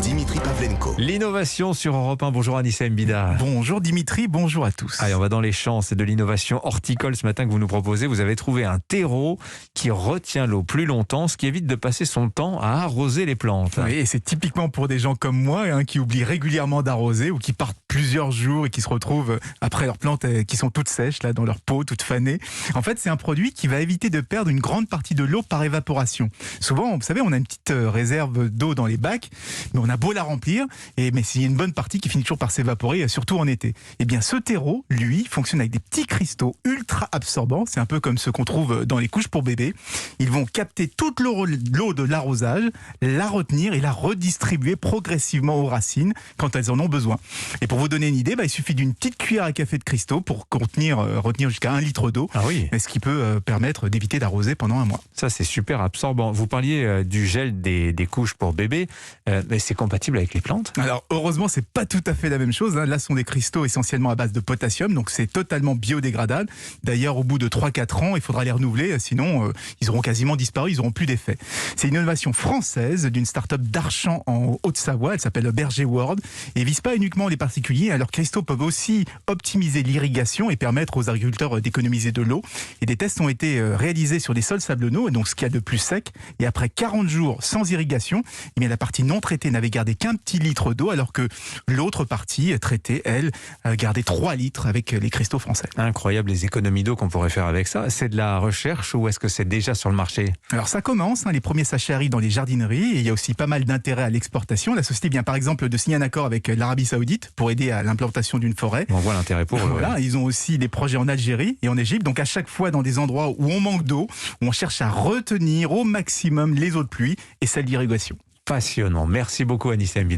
Dimitri Pavlenko. L'innovation sur Europe 1. Bonjour Anissa Mbida. Bonjour Dimitri, bonjour à tous. Allez, on va dans les champs. C'est de l'innovation horticole ce matin que vous nous proposez. Vous avez trouvé un terreau qui retient l'eau plus longtemps, ce qui évite de passer son temps à arroser les plantes. Oui, et c'est typiquement pour des gens comme moi qui oublient régulièrement d'arroser ou qui partent plusieurs jours et qui se retrouvent après leurs plantes qui sont toutes sèches là dans leur peau, toutes fanées. En fait, c'est un produit qui va éviter de perdre une grande partie de l'eau par évaporation. Souvent, vous savez, on a une petite réserve d'eau dans les bacs, mais on a beau la remplir, mais il y a une bonne partie qui finit toujours par s'évaporer, surtout en été. Eh bien, ce terreau, lui, fonctionne avec des petits cristaux ultra absorbants. C'est un peu comme ceux qu'on trouve dans les couches pour bébés. Ils vont capter toute l'eau de l'arrosage, la retenir et la redistribuer progressivement aux racines quand elles en ont besoin. Et pour vous donner une idée, il suffit d'une petite cuillère à café de cristaux pour retenir jusqu'à 1 litre d'eau, ce qui peut permettre d'éviter d'arroser pendant un mois. Ça, c'est super absorbant. Vous parliez du gel des couches pour bébés, mais c'est compatible avec les plantes ? Alors, heureusement, c'est pas tout à fait la même chose. Là, ce sont des cristaux essentiellement à base de potassium, donc c'est totalement biodégradable. D'ailleurs, au bout de 3-4 ans, il faudra les renouveler, sinon ils auront quasiment disparu, ils n'auront plus d'effet. C'est une innovation française d'une start-up d'Archamps en Haute-Savoie, elle s'appelle Berger World, et vise pas uniquement les particuliers. Leurs cristaux peuvent aussi optimiser l'irrigation et permettre aux agriculteurs d'économiser de l'eau. Et des tests ont été réalisés sur des sols sablonneux, donc ce qu'il y a de plus sec. Et après 40 jours sans irrigation, la partie non traitée n'avait gardé qu'un petit litre d'eau, alors que l'autre partie traitée, elle, gardait 3 litres avec les cristaux français. Incroyable les économies d'eau qu'on pourrait faire avec ça. C'est de la recherche ou est-ce que c'est déjà sur le marché ? Alors ça commence, les premiers sachets arrivent dans les jardineries et il y a aussi pas mal d'intérêt à l'exportation. La société vient par exemple de signer un accord avec l'Arabie Saoudite pour aider à l'implantation d'une forêt. On voit l'intérêt pour eux. Voilà, ils ont aussi des projets en Algérie et en Égypte. Donc à chaque fois dans des endroits où on manque d'eau, où on cherche à retenir au maximum les eaux de pluie et celles d'irrigation. Passionnant. Merci beaucoup Anissa Mbida.